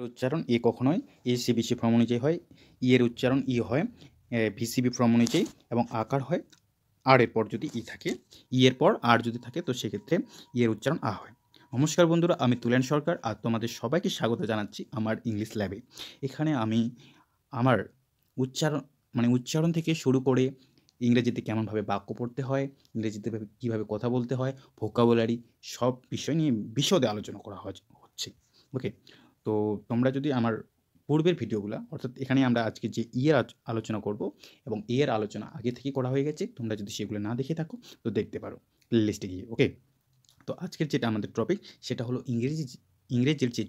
উচ্চারণ এ কখনোই SEBC form অনুযায়ী হয়, ই এর উচ্চারণ ই হয় ভিসিবি ফর্ম অনুযায়ী, এবং আকার হয় আর এর পর যদি ই থাকে, ই এর পর আর যদি থাকে তো সেক্ষেত্রে ই এর উচ্চারণ আ হয়। নমস্কার বন্ধুরা, আমি তুলেন সরকার আর তোমাদের সবাইকে স্বাগত জানাচ্ছি আমার ইংলিশ ল্যাবে। এখানে আমি আমার উচ্চারণ উচ্চারণ থেকে শুরু করে ইংরেজিতে কেমনভাবে বাক্য পড়তে হয়, ইংরেজিতে কীভাবে কথা বলতে হয়, ভোকাবুলারি সব বিষয় নিয়ে বিশদে আলোচনা করা হচ্ছে। ওকে, তো তোমরা যদি আমার পূর্বের ভিডিওগুলা, অর্থাৎ এখানে আমরা আজকে যে ই এর আলোচনা করব এবং এ এর আলোচনা আগে থেকেই করা হয়ে গেছে, তোমরা যদি সেগুলো না দেখে থাকো তো দেখতে পারো প্লেলিস্টে গিয়ে। ওকে, তো আজকের যেটা আমাদের টপিক সেটা হলো ইংরেজির যে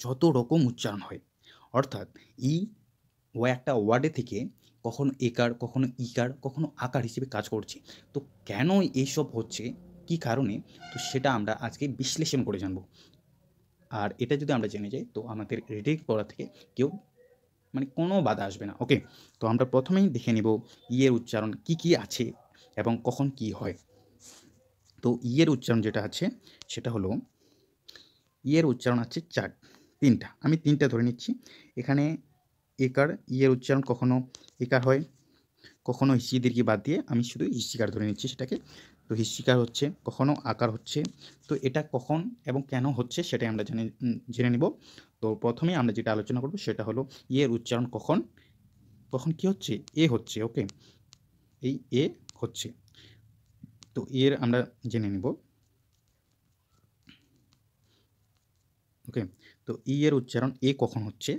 যত রকম উচ্চারণ হয়, অর্থাৎ ই ও একটা ওয়ার্ডে থেকে কখনো একার, কখনো ইকার, কখনো আকার হিসেবে কাজ করছে। তো কেন এইসব হচ্ছে, কী কারণে, তো সেটা আমরা আজকে বিশ্লেষণ করে জানব। আর এটা যদি আমরা জেনে যাই তো আমাদের রিডিং পড়া থেকে কেউ কোনো বাধা আসবে না। ওকে, তো আমরা প্রথমেই দেখে নেব ই এর উচ্চারণ কি কি আছে এবং কখন কি হয়। তো ই এর উচ্চারণ যেটা আছে সেটা হলো, ই এর উচ্চারণ আছে তিনটা। আমি তিনটা ধরে নিচ্ছি। এখানে একার, ই এর উচ্চারণ কখনো একার হয়, কখনো হিসি দীর্ঘ বাদ দিয়ে আমি শুধু হিস্যিকার ধরে নিচ্ছি সেটাকে। তো হিস্যিকার হচ্ছে, কখনো আকার হচ্ছে। তো এটা কখন এবং কেন হচ্ছে সেটাই আমরা জেনে নিব। তো প্রথমেই আমরা যেটা আলোচনা করব সেটা হলো ই এর উচ্চারণ কখন কখন কি হচ্ছে, এ হচ্ছে। ওকে, এই এ হচ্ছে, তো এর আমরা জেনে নিব। ওকে, তো ই এর উচ্চারণ এ কখন হচ্ছে,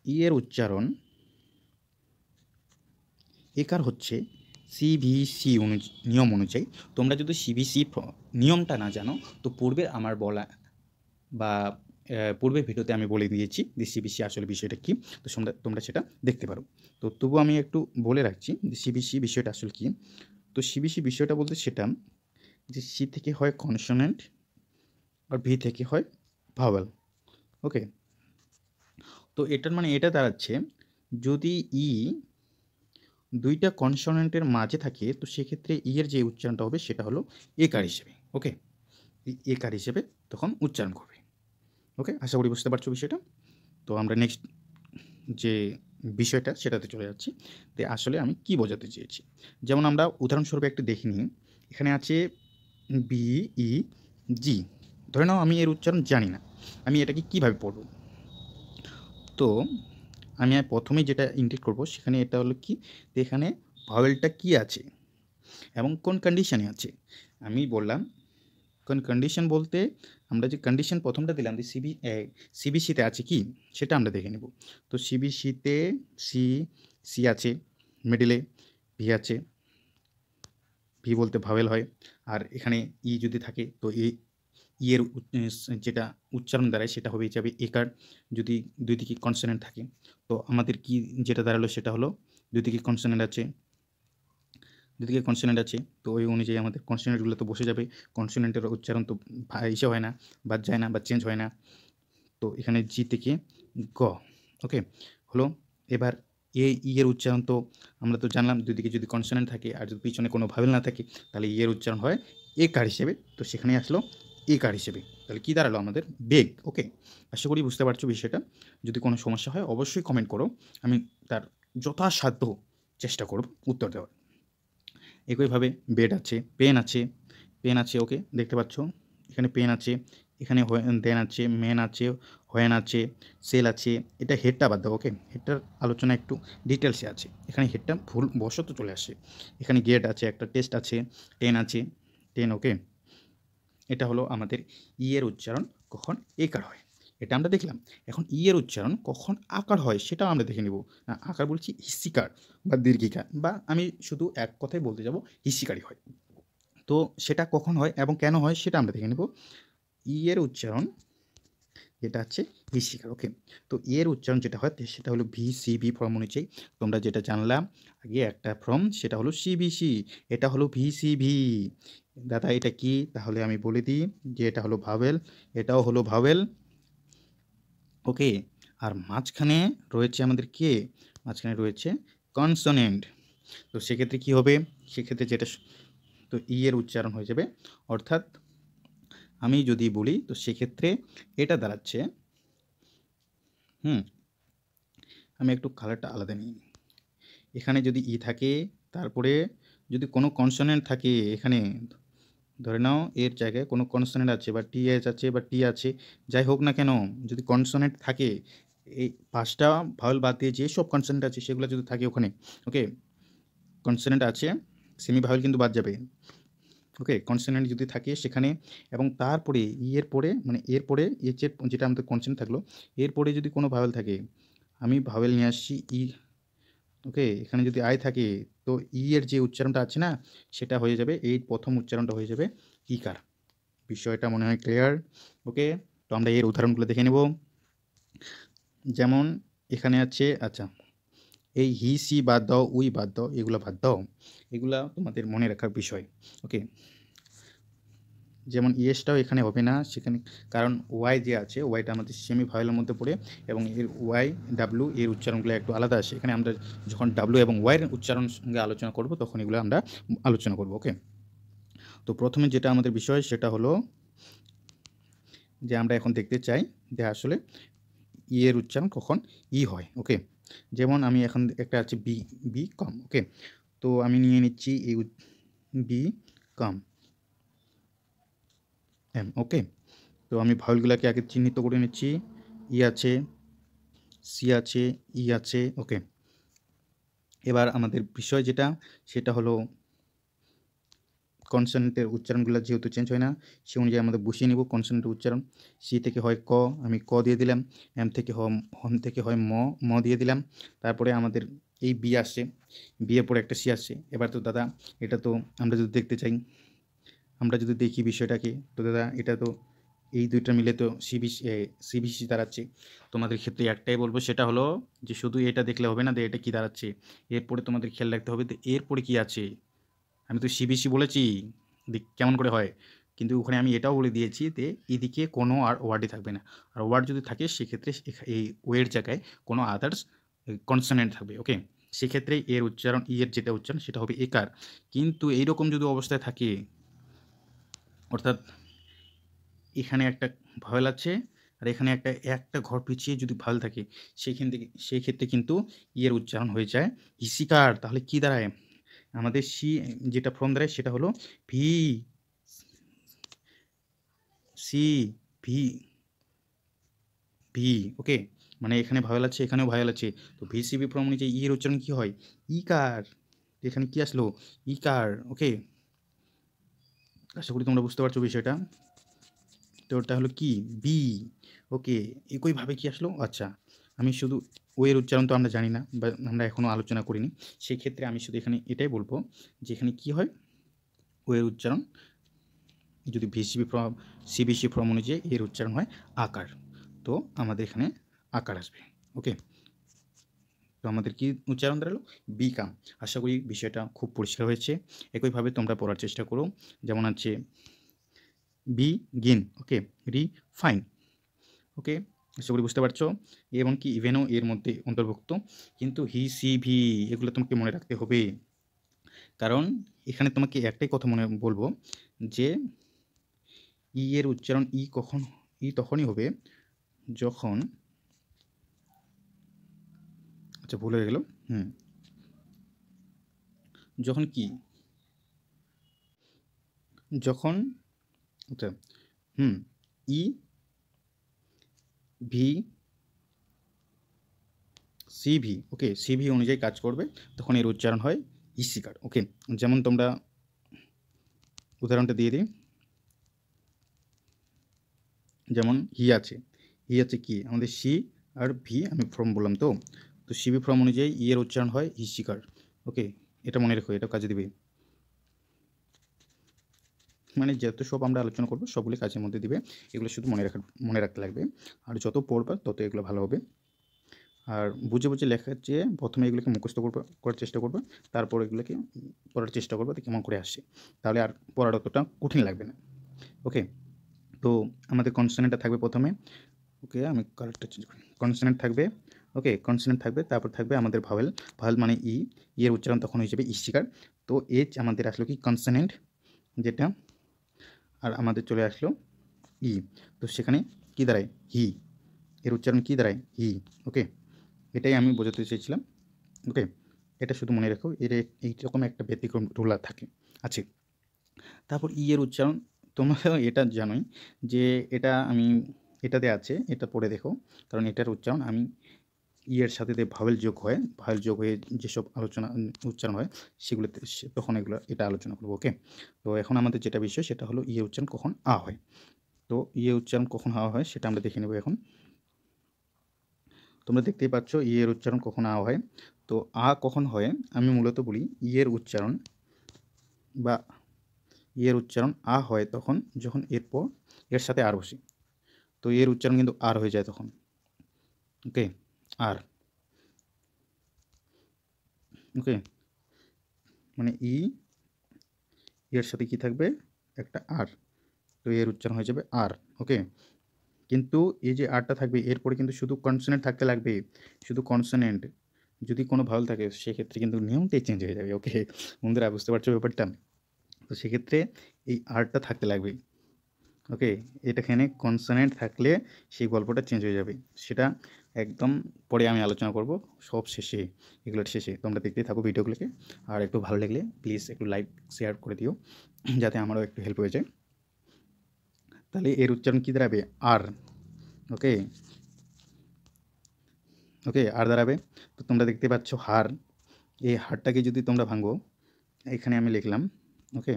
ই এর উচ্চারণ একার হচ্ছে সিভিসি নিয়ম অনুযায়ী। তোমরা যদি সিভিসি নিয়মটা না জানো তো পূর্বের আমার বলা বা পূর্বের ভিডিওতে আমি বলে দিয়েছি যে সিবিসি আসলে বিষয়টা কী, তো তোমরা সেটা দেখতে পারো। তো তবু আমি একটু বলে রাখছি যে সিবিসি বিষয়টা আসলে কী। তো সিবিসি বিষয়টা বলতে সেটা যে সি থেকে হয় কনসোনেন্ট আর ভি থেকে হয় ভাওয়েল। ওকে, তো এটার এটা দাঁড়াচ্ছে, যদি ই দুইটা কনসোনেন্টের মাঝে থাকে তো সেক্ষেত্রে ই এর যে উচ্চারণটা হবে সেটা হলো একার হিসেবে। ওকে, একার হিসেবে তখন উচ্চারণ করবে। ওকে, আশা করি বুঝতে পারছো বিষয়টা। তো আমরা নেক্সট যে বিষয়টা সেটাতে চলে যাচ্ছি। তো আসলে আমি কি বোঝাতে চেয়েছি, যেমন আমরা উদাহরণস্বরূপ একটু দেখে নিই। এখানে আছে বি ই জি। ধরে নাও আমি এর উচ্চারণ জানি না, আমি এটাকে কিভাবে পড়ব। তো আমি প্রথমেই যেটা ইন্ডিকেট করব সেখানে এটা হলো কি, এখানে ভাওয়েলটা কি আছে এবং কোন কন্ডিশনে আছে। আমি বললাম কোন কন্ডিশন বলতে, আমরা যে কন্ডিশন প্রথমটা দিলাম যে সিবিসিতে আছে কি সেটা আমরা দেখে নেব। তো সিবিসিতে সি আছে, মিডিলে ভি আছে, ভি বলতে ভাওয়েল হয়। আর এখানে ই যদি থাকে তো ই এর যেটা উচ্চারণ দাঁড়ায় সেটা যাবে একার, যদি দুই দিকে কনসোনেন্ট থাকে। তো আমাদের কি যেটা দাঁড়ালো সেটা হলো দুই দিকে কনসোনেন্ট আছে, তো ওই অনুযায়ী আমাদের কনসোনেন্টগুলো তো বসে যাবে। কনসোনেন্টের উচ্চারণ তো ইসে হয় না, বাদ যায় না বা চেঞ্জ হয় না। তো এখানে জি থেকে গ। ওকে, হলো। এবার ই এর উচ্চারণ তো আমরা তো জানলাম, দুদিকে যদি কনসোনেন্ট থাকে আর যদি পিছনে কোনো ভাওয়েল না থাকে তাহলে ই এর উচ্চারণ হয় এ কার হিসেবে। তো সেখানে আসলো এ কার হিসেবে, তাহলে কী দাঁড়ালো আমাদের বেগ। ওকে, আশা করি বুঝতে পারছো বিষয়টা। যদি কোনো সমস্যা হয় অবশ্যই কমেন্ট করো, আমি তার যথাসাধ্য চেষ্টা করব উত্তর দেওয়ার। একইভাবে বেড আছে, পেন আছে। ওকে, দেখতে পাচ্ছ এখানে পেন আছে, এখানে দেন আছে, মেন আছে, হোয়েন আছে, সেল আছে। এটা হেডটা বাদ দাও। ওকে, হেডটার আলোচনা একটু ডিটেলসে আছে, এখানে হেডটা ভুল বশত চলে আসে। এখানে গেট আছে, একটা টেস্ট আছে, টেন আছে, টেন। ওকে, এটা হলো আমাদের ই এর উচ্চারণ কখন একার হয়, এটা আমরা দেখলাম। এখন ই এর উচ্চারণ কখন আকার হয় সেটাও আমরা দেখে নেব। না, আকার বলছি হিস্যিকার বা দীর্ঘিকার, বা আমি শুধু এক কথায় বলতে যাব হিস্যিকারই হয়। তো সেটা কখন হয় এবং কেন হয় সেটা আমরা দেখে নেব। ই এর উচ্চারণ যেটা আছে হিস্যিকার। ওকে, তো ই এর উচ্চারণ যেটা হয় সেটা হলো ভিসিবি ফর্ম অনুযায়ী। তোমরা যেটা জানলাম আগে একটা ফর্ম সেটা হলো সিবিসি, এটা হলো ভিসিভি। দাদা এটা কি, তাহলে আমি বলে দিই যে এটা হলো ভাওয়েল, এটাও হলো ভাওয়েল। ওকে, আর মাঝখানে রয়েছে আমাদের কে, মাঝখানে রয়েছে কনসোনেন্ট। তো সেক্ষেত্রে কী হবে, সেক্ষেত্রে যেটা, তো ই এর উচ্চারণ হয়ে যাবে। অর্থাৎ আমি যদি বলি তো সেক্ষেত্রে এটা দাঁড়াচ্ছে আমি একটু কালারটা আলাদা নিই। এখানে যদি ই থাকে, তারপরে যদি কোনো কনসোনেন্ট থাকে, এখানে ধরে নাও এর জায়গায় কোনো কনসোনেন্ট আছে বা টিএইচ আছে বা টি আছে, যাই হোক না কেন, যদি কনসোনেন্ট থাকে, এই 5টা ভাওয়েল বাদ দিয়ে যেসব কনসোনেন্ট আছে সেগুলো যদি থাকে ওখানে, ওকে, কনসোনেন্ট আছে, সেমি ভাওয়েল কিন্তু বাদ যাবে। ওকে, কনসোনেন্ট যদি থাকে সেখানে, এবং তারপরে ই এর পরে, মানে এর পরে এইচ এর যেটা আমাদের কনসোনেন্ট থাকলো, এরপরে যদি কোনো ভাওয়েল থাকে, আমি ভাওয়েল নিয়ে আসছি ই। ওকে, এখানে যদি আই থাকে, তো ই এর যে উচ্চারণটা আছে না, সেটা হয়ে যাবে, এই প্রথম উচ্চারণটা হয়ে যাবে ইকার। বিষয়টা মনে হয় ক্লিয়ার? ওকে, তো আমরা এর উদাহরণগুলো দেখে নেব। যেমন এখানে আছে, আচ্ছা, এই হি সি বাদ দাও, উই বাদ দাও, এগুলো বাদ দাও, এগুলা তোমাদের মনে রাখার বিষয়। ওকে, যেমন ইএসটাও এখানে হবে না সেখানে, কারণ ওয়াই যে আছে, ওয়াইটা আমাদের সেমি ভাওয়েলের মধ্যে পড়ে, এবং এর ওয়াই ডাব্লু এর উচ্চারণগুলো একটু আলাদা আসে। এখানে আমরা যখন ডাব্লু এবং ওয়াইয়ের উচ্চারণ সঙ্গে আলোচনা করব তখন এগুলো আমরা আলোচনা করব। ওকে, তো প্রথমে যেটা আমাদের বিষয় সেটা হলো যে আমরা এখন দেখতে চাই যে আসলে ই এর উচ্চারণ কখন ই হয়। ওকে, যেমন আমি এখন একটা আছে বি, বি কম। ওকে, তো আমি নিয়ে নিচ্ছি এই বি কম এম। ওকে, তো আমি ভাওয়েলগুলোকে আগে চিহ্নিত করে নিচ্ছি। ই আছে, সি আছে, ই আছে। ওকে, এবার আমাদের বিষয় যেটা, সেটা হলো কনসোনেন্টের উচ্চারণগুলো যেহেতু চেঞ্জ হয় না, সে অনুযায়ী আমাদের বসিয়ে নেব কনসোনেন্টের উচ্চারণ। সি থেকে হয় ক, আমি ক দিয়ে দিলাম। এম থেকে হম থেকে হয় ম দিয়ে দিলাম। তারপরে আমাদের এই বি আসছে, বি এর পরে একটা সি আসছে। এবার তো দাদা, এটা তো আমরা যদি দেখতে চাই, আমরা যদি দেখি বিষয়টাকে, তো দাদা এটা তো এই দুইটা মিলে তো সিবিসি দাঁড়াচ্ছে। তোমাদের ক্ষেত্রে একটাই বলবো, সেটা হলো যে শুধু এটা দেখলে হবে না যে এটা কি দাঁড়াচ্ছে, এরপরে তোমাদের খেয়াল রাখতে হবে যে এরপরে কি আছে। আমি তো সিবিসি বলেছি, কেমন করে হয়, কিন্তু ওখানে আমি এটাও বলে দিয়েছি যে এদিকে কোনো আর ওয়ার্ডই থাকবে না, আর ওয়ার্ড যদি থাকে সেক্ষেত্রে এই ওয়ের জায়গায় কোনো আদার্স কনসোনেন্ট থাকবে। ওকে, সেক্ষেত্রে এর উচ্চারণ, ই এর যেটা উচ্চারণ সেটা হবে একার। কিন্তু এইরকম যদি অবস্থায় থাকে, অর্থাৎ এখানে একটা ভাওয়েল আছে আর এখানে একটা ঘর পিছিয়ে যদি ভাওয়েল থাকে, সেই ক্ষেত্রে কিন্তু ই এর উচ্চারণ হয়ে যায় ইসিকার। তাহলে কি দাঁড়ায়, আমাদের সি যেটা ফর্ম দাঁড়ায় সেটা হলো ভি সি ভি ভি। ওকে, মানে এখানে ভাওয়েল আছে, এখানেও ভাওয়েল আছে, তো ভিসিবি ফর্ম অনুযায়ী ই এর উচ্চারণ কি হয়, ইকার। এখানে কি আসলো, ইকার। ওকে, আশা করি তোমরা বুঝতে পারছো বিষয়টা। তো ওটা হলো কি, বি। ওকে, একইভাবে কি আসলো, আচ্ছা, আমি শুধু ও এর উচ্চারণ তো আমরা জানি না বা আমরা এখনও আলোচনা করিনি, সেই ক্ষেত্রে আমি শুধু এখানে এটাই বলবো যে এখানে কি হয়, ও এর উচ্চারণ যদি ভিসিবি ফর্ম সিবিসি ফর্ম অনুযায়ী এর উচ্চারণ হয় আকার, তো আমাদের এখানে আকার আসবে। ওকে, তো আমাদের কি উচ্চারণ দাঁড়ালো, বি কাম। আশা করি বিষয়টা খুব পরিষ্কার হয়েছে। একইভাবে তোমরা পড়ার চেষ্টা করো। যেমন আছে বি গিন, ওকে, রি ফাইন। ওকে, আশা করি বুঝতে পারছো। এবং কি ইভেনও এর মধ্যে অন্তর্ভুক্ত, কিন্তু হি সি ভি এগুলো তোমাকে মনে রাখতে হবে, কারণ এখানে তোমাকে একটাই কথা মনে বলবো যে ই এর উচ্চারণ ই তখনই হবে যখন, আচ্ছা ভুল হয়ে গেল, যখন কি, যখন, আচ্ছা, ই ভি সিভি, ওকে, সিভি অনুযায়ী কাজ করবে, তখন এর উচ্চারণ হয় ইসিকার। ওকে, যেমন তোমরা উদাহরণটা দিয়ে দিই, যেমন হি আছে, হি আছে কি আমাদের সি আর ভি, আমি ফর্ম বললাম তো, তো সিভি ফর্ম অনুযায়ী ই এর উচ্চারণ হয় ইসিকার। ওকে, এটা মনে রেখো, এটা কাজে দিবে, মানে যত সব আমরা আলোচনা করবো সবগুলি কাজের মধ্যে দিবে, এগুলো শুধু মনে রাখতে লাগবে, আর যত পড়বা তত এগুলো ভালো হবে। আর বুঝে বুঝে লেখার চেয়ে প্রথমে এগুলোকে মুখস্থ করার চেষ্টা করবে, তারপর এগুলোকে পড়ার চেষ্টা করবে কেমন করে আসে, তাহলে আর পড়ার অতটা কঠিন লাগবে না। ওকে, তো আমাদের কনসোনেন্টটা থাকবে প্রথমে। ওকে, আমি কালারটা চেঞ্জ করি, কনসোনেন্ট থাকবে। ওকে, কনসোনেন্ট থাকবে, তারপর থাকবে আমাদের ভাওয়েল, ভাওয়েল মানে ই, এর উচ্চারণ তখন হিসেবে ইস্টিকার। তো এইচ আমাদের আসলো কি কনসোনেন্ট যেটা, আর আমাদের চলে আসলো ই, তো সেখানে কি দাঁড়ায় হি। এর উচ্চারণ কী দাঁড়ায়? ই। ওকে, এটাই আমি বোঝাতে চেয়েছিলাম। ওকে, এটা শুধু মনে রেখো, এইরকম একটা ব্যতিক্রম রুলার থাকে আছে। তারপর ই এর উচ্চারণ তোমরা এটা জানোই যে এটাতে আছে, এটা পড়ে দেখো, কারণ এটার উচ্চারণ আমি ই এর সাথে যে ভাওয়েল যোগ হয়, ভাওয়েল যোগ হয়ে যেসব উচ্চারণ হয় সেগুলোতে তখন এটা আলোচনা করবো। ওকে, তো এখন আমাদের যেটা বিষয় সেটা হলো ই এর উচ্চারণ কখন আ হয়। তো ই এর উচ্চারণ কখন আ হয় সেটা আমরা দেখে নেব এখন। তোমরা দেখতেই পাচ্ছ ই এর উচ্চারণ কখন আ হয়। তো আ কখন হয় আমি মূলত বলি, ই এর উচ্চারণ বা ই এর উচ্চারণ আ হয় তখন যখন এরপর এর সাথে আর বসে। তো এর উচ্চারণ কিন্তু আর হয়ে যায় তখন। ওকে, আর। ওকে, মানে এর সাথে কি থাকবে? একটা আর। তো এর উচ্চারণ হয়ে যাবে আর। ওকে, কিন্তু এই যে আরটা থাকবে এরপরে কিন্তু শুধু কনসোনেন্ট থাকতে লাগবে, শুধু কনসোনেন্ট। যদি কোনো ভাওয়েল থাকে সেক্ষেত্রে কিন্তু নিয়মটাই চেঞ্জ হয়ে যাবে। ওকে বন্ধুরা, বুঝতে পারছো ব্যাপারটা? তো সেক্ষেত্রে এই আরটা থাকতে লাগবে। ওকে, এখানে কনসোনেন্ট থাকলে সেই গল্পটা চেঞ্জ হয়ে যাবে, সেটা একদম পরে আমি আলোচনা করব, সব শেষে, এগুলোর শেষে। তোমরা দেখতেই থাকো ভিডিওগুলোকে। আর একটু ভালো লাগলে প্লিজ একটু লাইক শেয়ার করে দিও, যাতে আমারও একটু হেল্প হয়ে যায়। তাহলে এর উচ্চারণ কী দাঁড়াবে? আর। ওকে, ওকে, আর দাঁড়াবে। তো তোমরা দেখতে পাচ্ছ হার, এই হারটাকে যদি তোমরা ভাঙো, এখানে আমি লিখলাম। ওকে,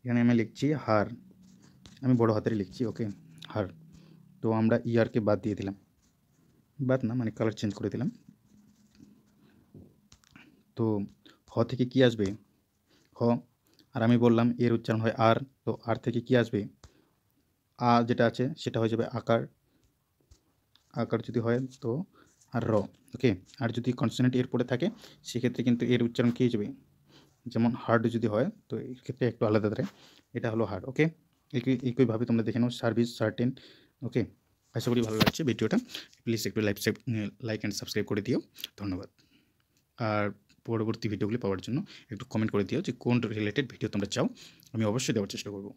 এখানে আমি লিখছি হার, আমি বড় হাতের লিখছি। ওকে, হার। তো আমরা ইয়ারকে বাদ দিয়ে দিলাম, বাদ না মানে কালার চেঞ্জ করে দিলাম। তো হ থেকে কি আসবে? হ। আর আমি বললাম এর উচ্চারণ হয় আর, তো আর থেকে কি আসবে? আ যেটা আছে সেটা হয়ে যাবে আকার, আকার যদি হয় তো আর র। ওকে, আর যদি কনসোনেন্ট এর পরে থাকে সেক্ষেত্রে কিন্তু এর উচ্চারণ কী হয়ে যাবে? যেমন হার্ড যদি হয় তো এর ক্ষেত্রে একটু আলাদা দাঁড়ায়, এটা হলো হার্ড। ওকে, একইভাবে তোমরা দেখে নাও সার্ভিস, সার্টেন। ওকে, আশা করি ভালো লাগছে ভিডিওটা। প্লিজ একটু লাইক অ্যান্ড সাবস্ক্রাইব করে দিও। ধন্যবাদ। আর পরবর্তী ভিডিওগুলি পাওয়ার জন্য একটু কমেন্ট করে দিও যে কোন রিলেটেড ভিডিও তোমরা চাও, আমি অবশ্যই দেওয়ার চেষ্টা করব।